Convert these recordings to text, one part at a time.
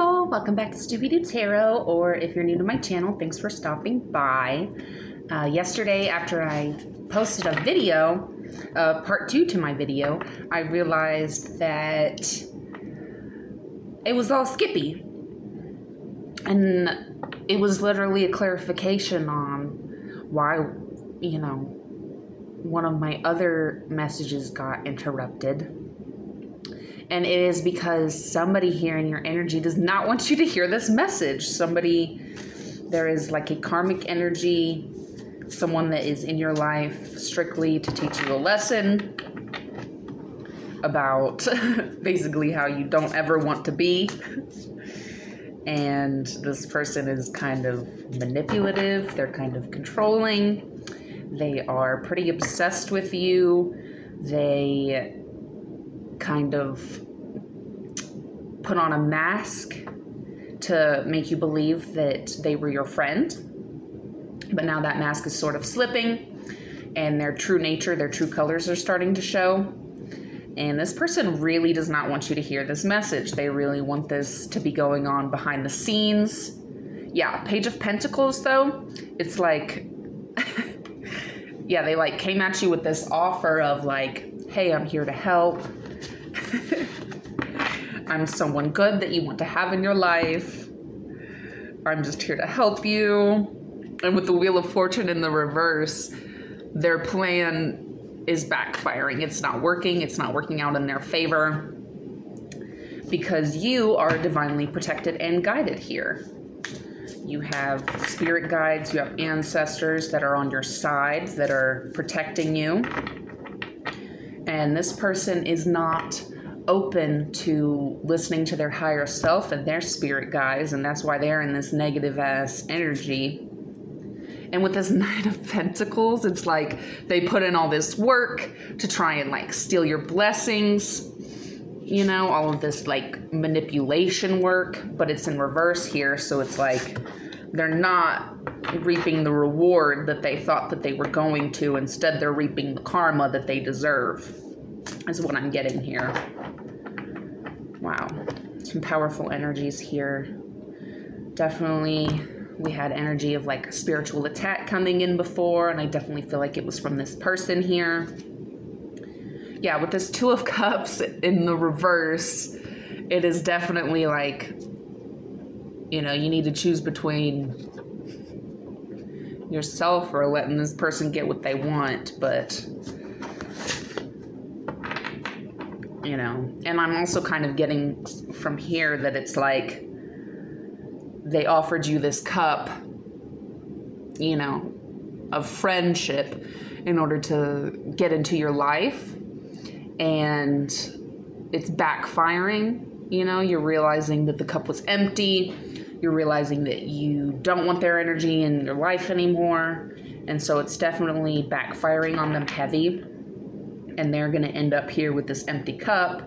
y'all, welcome back to Stupid Tarot, or if you're new to my channel, thanks for stopping by. Yesterday, after I posted a video, part 2 to my video, I realized that it was all skippy. And it was literally a clarification on why, one of my other messages got interrupted. And it is because somebody here in your energy does not want you to hear this message. There is like a karmic energy, someone that is in your life strictly to teach you a lesson about basically how you don't ever want to be. And this person is kind of manipulative. They're kind of controlling. They are pretty obsessed with you. They kind of put on a mask to make you believe that they were your friend. But now that mask is sort of slipping and their true nature, their true colors are starting to show. And this person really does not want you to hear this message. They really want this to be going on behind the scenes. Yeah, Page of Pentacles though, it's like, yeah, they like came at you with this offer of like, hey, I'm here to help. I'm someone good that you want to have in your life. I'm just here to help you. And with the Wheel of Fortune in the reverse, their plan is backfiring. It's not working. It's not working out in their favor because you are divinely protected and guided here. You have spirit guides, you have ancestors that are on your side that are protecting you. And this person is not open to listening to their higher self and their spirit guides, and that's why they're in this negative ass energy. And with this Knight of Pentacles, it's like they put in all this work to try and like steal your blessings, all of this like manipulation work, but it's in reverse here. So it's like they're not reaping the reward that they thought that they were going to. Instead, they're reaping the karma that they deserve, is what I'm getting here. Wow, some powerful energies here. Definitely, we had energy of like a spiritual attack coming in before, and I definitely feel like it was from this person here. Yeah, with this Two of Cups in the reverse, it is definitely like, you need to choose between yourself or letting this person get what they want, but and I'm also kind of getting from here that it's like they offered you this cup, of friendship in order to get into your life, and it's backfiring. You're realizing that the cup was empty. You're realizing that you don't want their energy in your life anymore. And so it's definitely backfiring on them heavy. And they're going to end up here with this empty cup.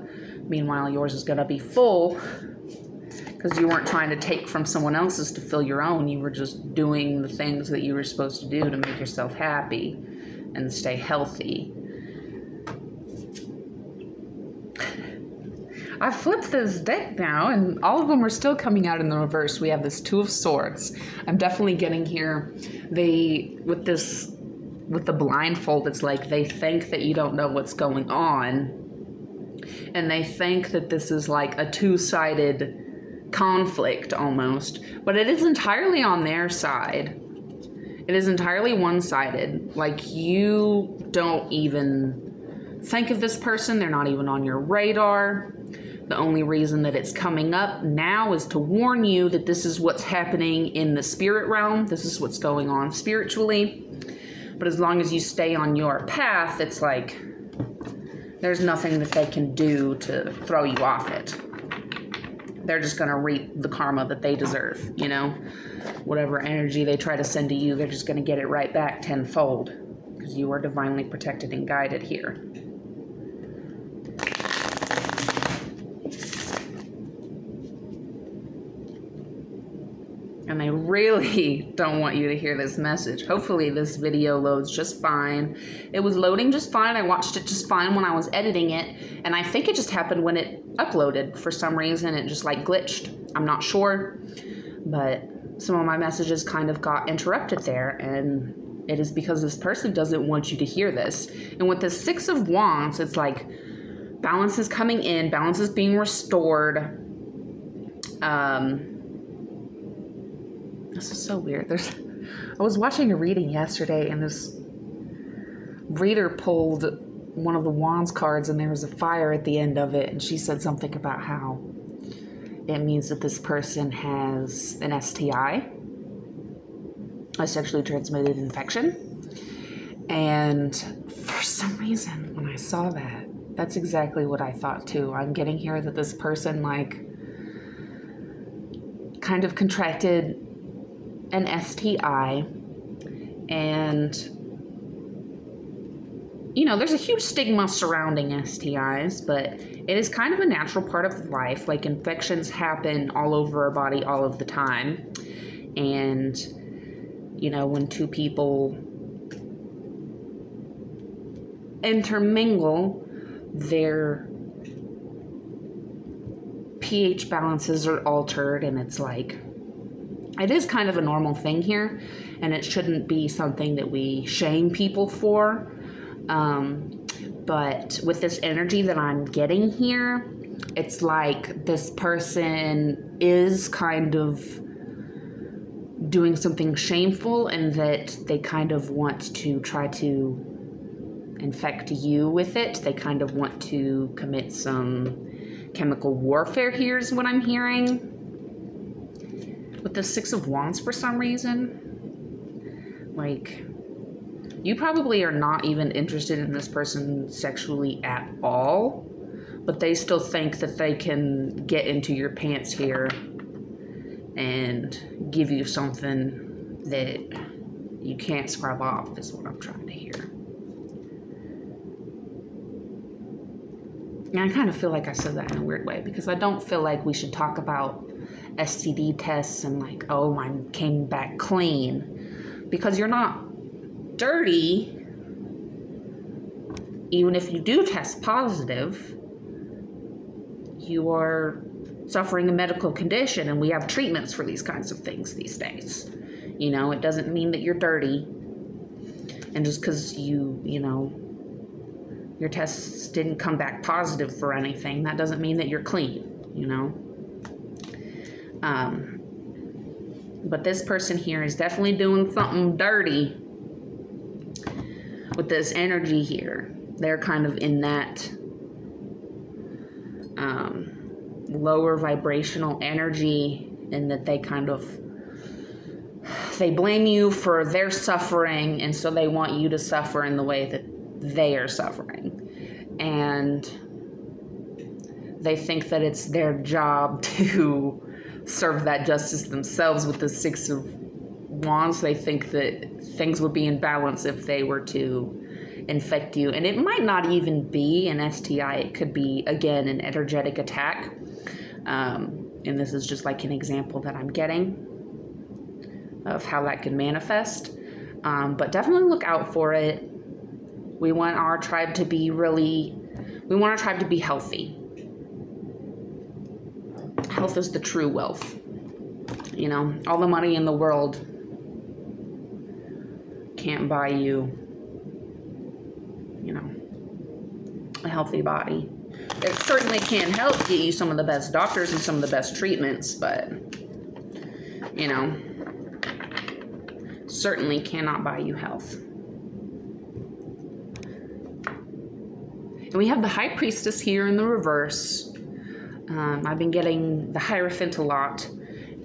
Meanwhile, yours is going to be full because you weren't trying to take from someone else's to fill your own. You were just doing the things that you were supposed to do to make yourself happy and stay healthy. I flipped this deck now, and all of them are still coming out in the reverse. We have this Two of Swords. I'm definitely getting here. With the blindfold, it's like they think that you don't know what's going on. And they think that this is like a two-sided conflict almost. But it is entirely on their side. It is entirely one-sided. Like, you don't even think of this person. They're not even on your radar. The only reason that it's coming up now is to warn you that this is what's happening in the spirit realm. This is what's going on spiritually. But as long as you stay on your path, it's like there's nothing that they can do to throw you off it. They're just going to reap the karma that they deserve, Whatever energy they try to send to you, they're just going to get it right back tenfold because you are divinely protected and guided here. And I really don't want you to hear this message. Hopefully this video loads just fine. It was loading just fine. I watched it just fine when I was editing it. And I think it just happened when it uploaded. For some reason, it just like glitched. I'm not sure, but some of my messages kind of got interrupted there, and it is because this person doesn't want you to hear this. And with the Six of Wands, it's like balance is coming in, balance is being restored. This is so weird. I was watching a reading yesterday, and this reader pulled one of the Wands cards, and there was a fire at the end of it, and she said something about how it means that this person has an STI, a sexually transmitted infection. And for some reason, when I saw that, that's exactly what I thought too. I'm getting here that this person like kind of contracted an STI, and you know, there's a huge stigma surrounding STIs, but it is kind of a natural part of life. Like, infections happen all over our body all of the time. And, you know, when two people intermingle, their pH balances are altered, and it's like, it is kind of a normal thing here, and it shouldn't be something that we shame people for. But with this energy that I'm getting here, it's like this person is kind of doing something shameful, and that they kind of want to try to infect you with it. They kind of want to commit some chemical warfare here is what I'm hearing. With the Six of Wands for some reason, like, you probably are not even interested in this person sexually at all, but they still think that they can get into your pants here and give you something that you can't scrub off, is what I'm trying to hear. And I kind of feel like I said that in a weird way, because I don't feel like we should talk about STD tests and like, oh, mine came back clean, because you're not dirty. Even if you do test positive, you are suffering a medical condition, and we have treatments for these kinds of things these days. You know, it doesn't mean that you're dirty, and just because you know, your tests didn't come back positive for anything, that doesn't mean that you're clean, you know. But this person here is definitely doing something dirty with this energy here. They're kind of in that lower vibrational energy, and that they kind of, they blame you for their suffering, and so they want you to suffer in the way that they are suffering. And they think that it's their job to serve that justice themselves. With the Six of Wands, they think that things would be in balance if they were to infect you. And it might not even be an STI. It could be, again, an energetic attack. And this is just like an example that I'm getting of how that can manifest. But definitely look out for it. We want our tribe to be healthy. Health is the true wealth. You know, all the money in the world can't buy you, you know, a healthy body. It certainly can help get you some of the best doctors and some of the best treatments, but, you know, certainly cannot buy you health. And we have the High Priestess here in the reverse. I've been getting the Hierophant a lot,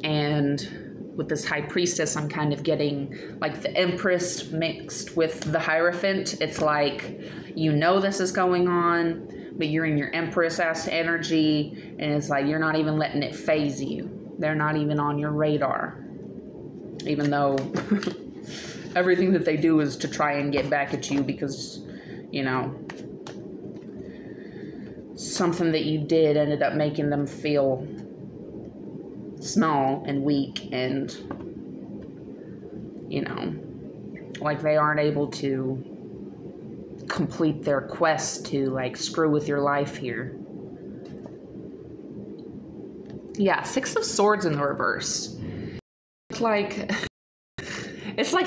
and with this High Priestess, I'm kind of getting like the Empress mixed with the Hierophant. It's like, you know this is going on, but you're in your Empress-ass energy, and it's like you're not even letting it phase you. They're not even on your radar, even though everything that they do is to try and get back at you because, you know, something that you did ended up making them feel small and weak, and, you know, like they aren't able to complete their quest to, like, screw with your life here. Yeah, Six of Swords in the reverse. It's like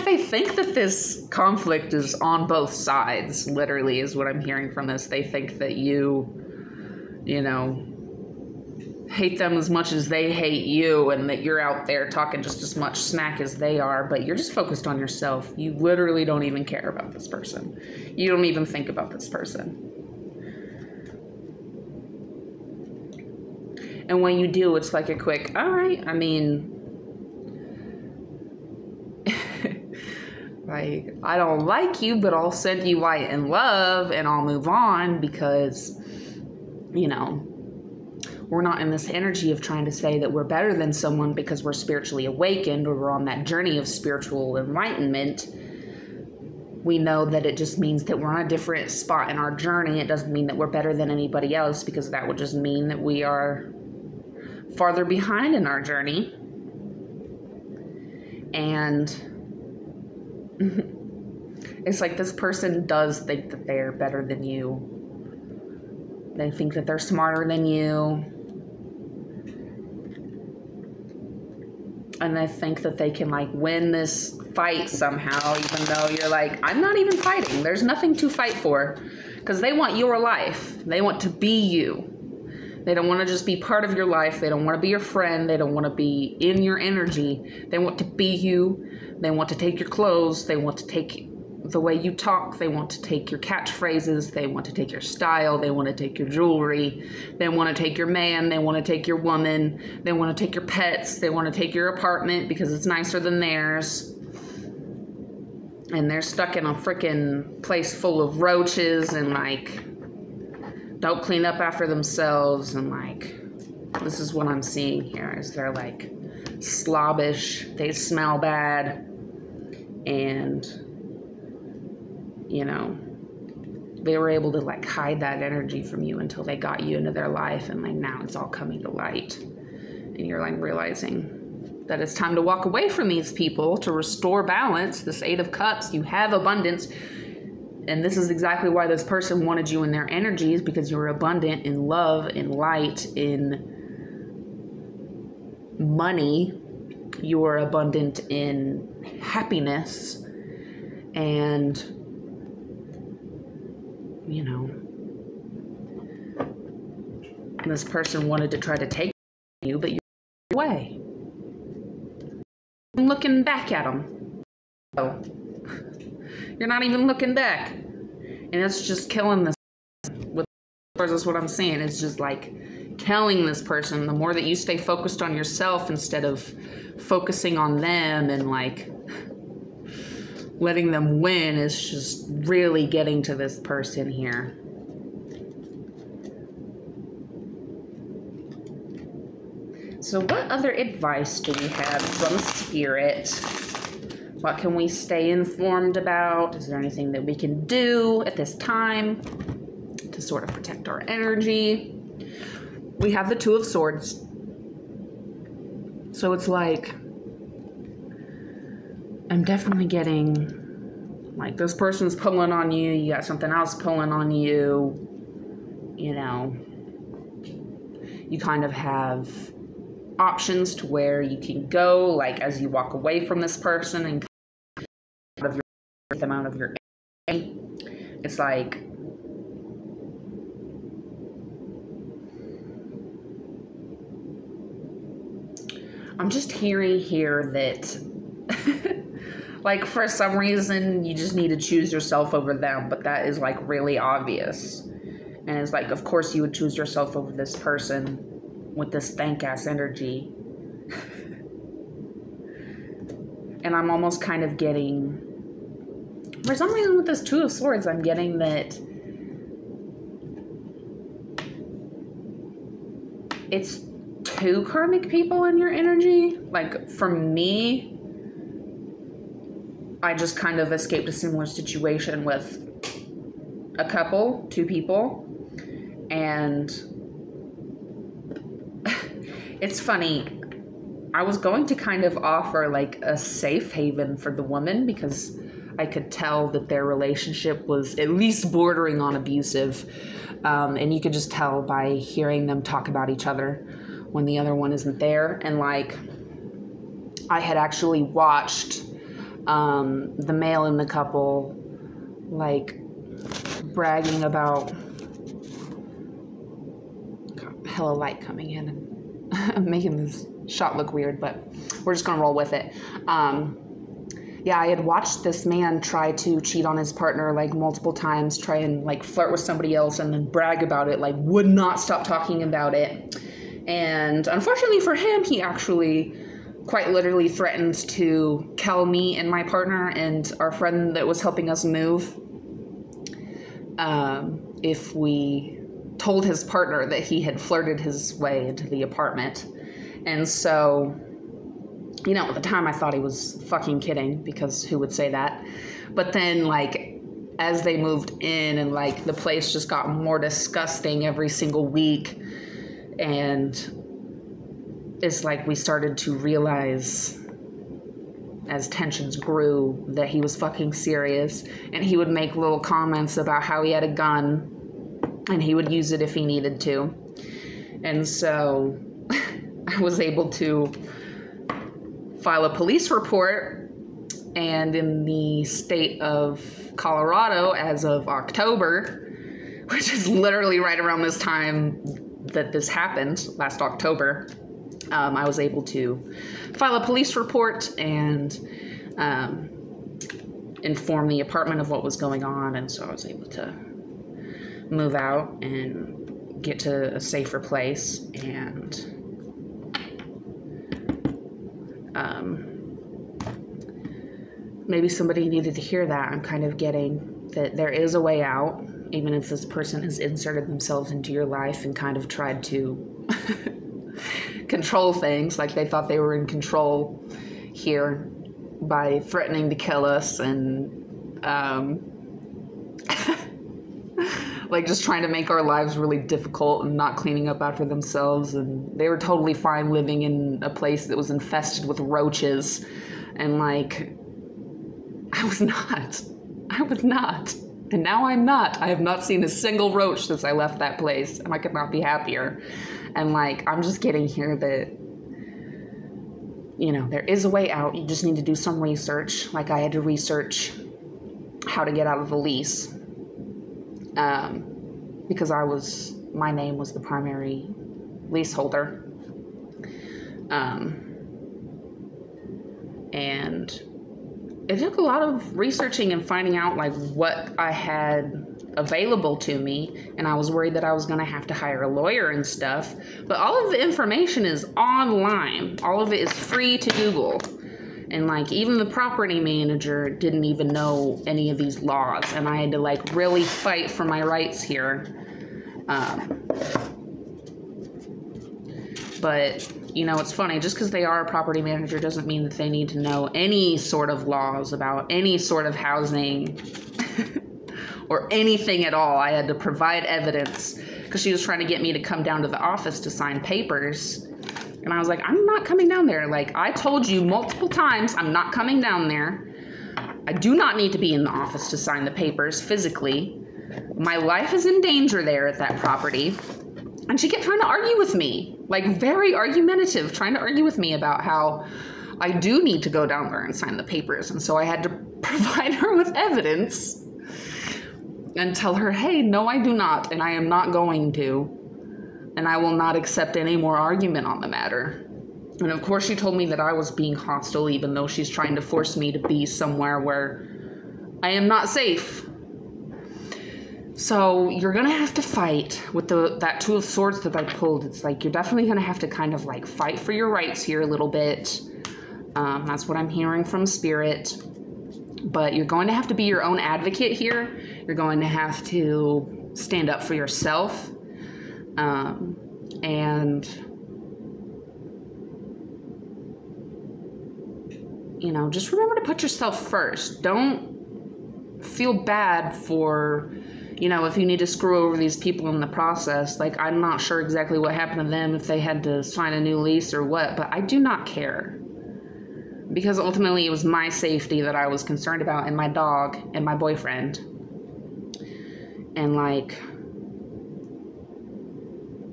they think that this conflict is on both sides, literally, is what I'm hearing from this. They think that you know, hate them as much as they hate you, and that you're out there talking just as much smack as they are, but you're just focused on yourself. You literally don't even care about this person. You don't even think about this person. And when you do, it's like a quick, all right, I mean, like, I don't like you, but I'll send you light and love, and I'll move on, because, you know, we're not in this energy of trying to say that we're better than someone because we're spiritually awakened or we're on that journey of spiritual enlightenment. We know that it just means that we're on a different spot in our journey. It doesn't mean that we're better than anybody else, because that would just mean that we are farther behind in our journey. And it's like this person does think that they're better than you. They think that they're smarter than you. And they think that they can, like, win this fight somehow, even though you're like, I'm not even fighting. There's nothing to fight for, because they want your life. They want to be you. They don't want to just be part of your life. They don't want to be your friend. They don't want to be in your energy. They want to be you. They want to take your clothes. They want to take the way you talk. They want to take your catchphrases. They want to take your style. They want to take your jewelry. They want to take your man. They want to take your woman. They want to take your pets. They want to take your apartment because it's nicer than theirs. And they're stuck in a freaking place full of roaches and, like, don't clean up after themselves. And, like, this is what I'm seeing here, is they're, like, slobbish. They smell bad. And, you know, they were able to, like, hide that energy from you until they got you into their life, and, like, now it's all coming to light, and you're, like, realizing that it's time to walk away from these people to restore balance. This Eight of Cups, you have abundance, and this is exactly why this person wanted you in their energies, because you were abundant in love, in light, in money. You were abundant in happiness, and, you know, this person wanted to try to take you, but you were away. I'm looking back at them. Oh, you're not even looking back, and it's just killing this. With that's what I'm saying. It's just like killing this person. The more that you stay focused on yourself instead of focusing on them and, like, letting them win, is just really getting to this person here. So what other advice do we have from Spirit? What can we stay informed about? Is there anything that we can do at this time to sort of protect our energy? We have the Two of Swords. So it's like, I'm definitely getting, like, this person's pulling on you, you got something else pulling on you, you know. You kind of have options to where you can go, like, as you walk away from this person and them out of your energy. It's like, I'm just hearing here that like, for some reason you just need to choose yourself over them, but that is, like, really obvious. And it's like, of course you would choose yourself over this person with this thank-ass energy. And I'm almost kind of getting, for some reason with this Two of Swords, I'm getting that it's two karmic people in your energy. Like, for me, I just kind of escaped a similar situation with a couple, two people, and it's funny. I was going to kind of offer, like, a safe haven for the woman, because I could tell that their relationship was at least bordering on abusive, and you could just tell by hearing them talk about each other. when the other one isn't there. And like, I had actually watched the male in the couple like bragging about, hella light coming in and I'm making this shot look weird, but we're just gonna roll with it. Yeah, I had watched this man try to cheat on his partner like multiple times, try and like flirt with somebody else and then brag about it, like would not stop talking about it. And unfortunately for him, he actually quite literally threatened to kill me and my partner and our friend that was helping us move if we told his partner that he had flirted his way into the apartment. And so, you know, at the time I thought he was fucking kidding, because who would say that? But then like as they moved in and like the place just got more disgusting every single week, and it's like we started to realize as tensions grew that he was fucking serious, and he would make little comments about how he had a gun and he would use it if he needed to. And so I was able to file a police report, and in the state of Colorado as of October, which is literally right around this time that this happened, last October, I was able to file a police report and inform the apartment of what was going on, and so I was able to move out and get to a safer place. And maybe somebody needed to hear that. I'm kind of getting that there is a way out, even if this person has inserted themselves into your life and kind of tried to control things, like they thought they were in control here by threatening to kill us and like just trying to make our lives really difficult and not cleaning up after themselves. And they were totally fine living in a place that was infested with roaches, and like I was not, and now I'm not. I have not seen a single roach since I left that place, and I could not be happier. And like, I'm just getting here that, you know, there is a way out. You just need to do some research. Like I had to research how to get out of the lease, because my name was the primary leaseholder. And it took a lot of researching and finding out like what I had available to me, and I was worried that I was going to have to hire a lawyer and stuff, but all of the information is online. All of it is free to Google, and like even the property manager didn't even know any of these laws, and I had to like really fight for my rights here. But you know, it's funny, just because they are a property manager doesn't mean that they need to know any sort of laws about any sort of housing or anything at all. I had to provide evidence because she was trying to get me to come down to the office to sign papers. And I was like, I'm not coming down there. Like, I told you multiple times, I'm not coming down there. I do not need to be in the office to sign the papers physically. My life is in danger there at that property. And she kept trying to argue with me, like very argumentative, trying to argue with me about how I do need to go down there and sign the papers. And so I had to provide her with evidence and tell her, hey, no, I do not, and I am not going to, and I will not accept any more argument on the matter. And of course she told me that I was being hostile, even though she's trying to force me to be somewhere where I am not safe. So you're gonna have to fight with that Two of Swords that I pulled. It's like you're definitely gonna have to kind of like fight for your rights here a little bit. That's what I'm hearing from Spirit. But you're going to have to be your own advocate here. You're going to have to stand up for yourself. And, you know, just remember to put yourself first. Don't feel bad for, you know, if you need to screw over these people in the process. Like, I'm not sure exactly what happened to them, if they had to sign a new lease or what, but I do not care. Because ultimately it was my safety that I was concerned about, and my dog and my boyfriend. And like,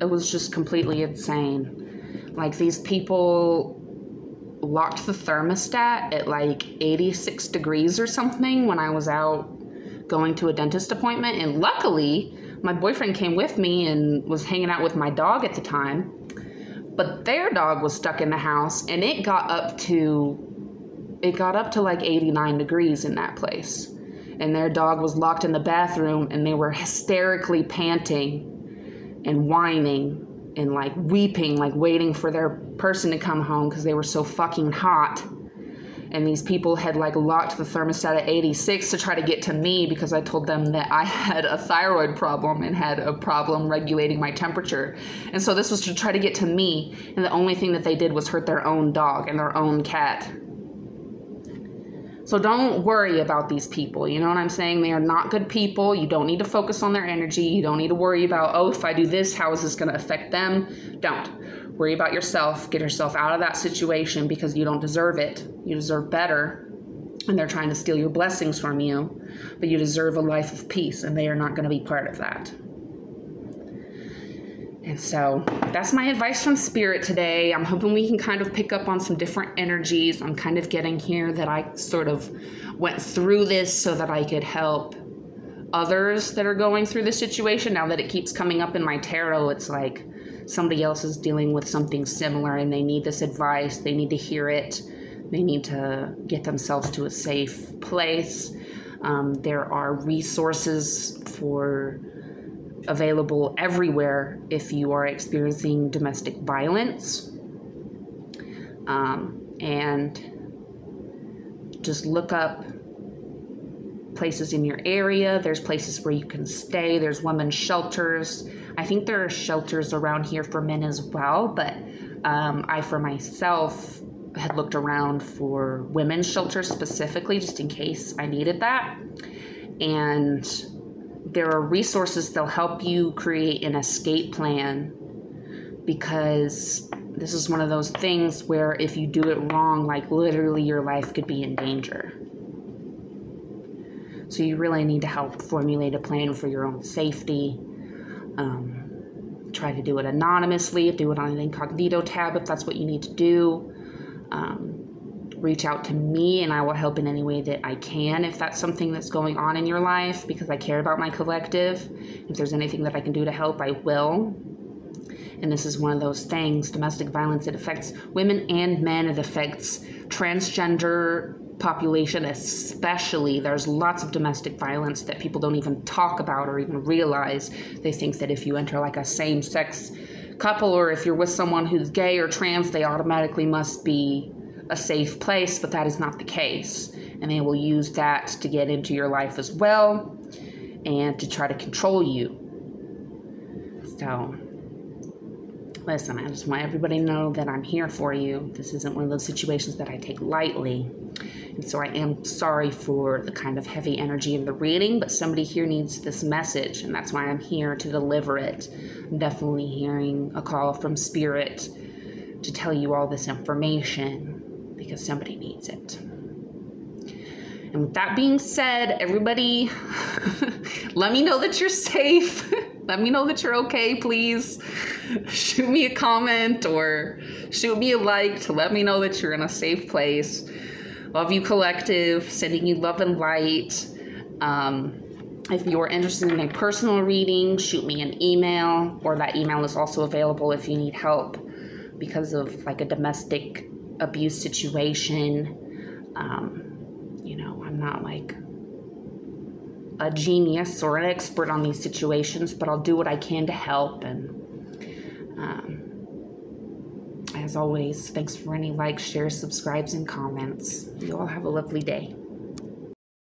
it was just completely insane. Like, these people locked the thermostat at like 86 degrees or something when I was out going to a dentist appointment. And luckily, my boyfriend came with me and was hanging out with my dog at the time. But their dog was stuck in the house, and it got up to like 89 degrees in that place. And their dog was locked in the bathroom, and they were hysterically panting and whining and like weeping, like waiting for their person to come home because they were so fucking hot. And these people had like locked the thermostat at 86 to try to get to me because I told them that I had a thyroid problem and had a problem regulating my temperature. And so this was to try to get to me. And the only thing that they did was hurt their own dog and their own cat. So don't worry about these people. You know what I'm saying? They are not good people. You don't need to focus on their energy. You don't need to worry about, oh, if I do this, how is this going to affect them? Don't. Worry about yourself. Get yourself out of that situation because you don't deserve it. You deserve better. And they're trying to steal your blessings from you. But you deserve a life of peace, and they are not going to be part of that. And so that's my advice from Spirit today. I'm hoping we can kind of pick up on some different energies. I'm kind of getting here that I sort of went through this so that I could help others that are going through this situation. Now that it keeps coming up in my tarot, it's like somebody else is dealing with something similar and they need this advice. They need to hear it. They need to get themselves to a safe place. There are resources available everywhere if you are experiencing domestic violence. And just look up places in your area. There's places where you can stay. There's women's shelters. I think there are shelters around here for men as well, but I, for myself, had looked around for women's shelters specifically just in case I needed that. And there are resources that'll help you create an escape plan, because this is one of those things where if you do it wrong, like literally your life could be in danger. So you really need to help formulate a plan for your own safety. Try to do it anonymously, do it on an incognito tab if that's what you need to do. Reach out to me and I will help in any way that I can if that's something that's going on in your life, because I care about my collective. If there's anything that I can do to help, I will. And this is one of those things, domestic violence, it affects women and men. It affects transgender population especially. There's lots of domestic violence that people don't even talk about or even realize. They think that if you enter like a same-sex couple, or if you're with someone who's gay or trans, they automatically must be a safe place, but that is not the case. And they will use that to get into your life as well and to try to control you. So listen, I just want everybody to know that I'm here for you. This isn't one of those situations that I take lightly. And so I am sorry for the kind of heavy energy in the reading, but somebody here needs this message, and that's why I'm here to deliver it. I'm definitely hearing a call from Spirit to tell you all this information because somebody needs it. And with that being said, everybody, let me know that you're safe. Let me know that you're okay, please. Shoot me a comment or shoot me a like to let me know that you're in a safe place. Love you, collective. Sending you love and light. If you're interested in a personal reading, shoot me an email, or that email is also available if you need help because of like a domestic abuse situation. You know, I'm not like a genius or an expert on these situations, but I'll do what I can to help. And as always, thanks for any likes, shares, subscribes, and comments. You all have a lovely day.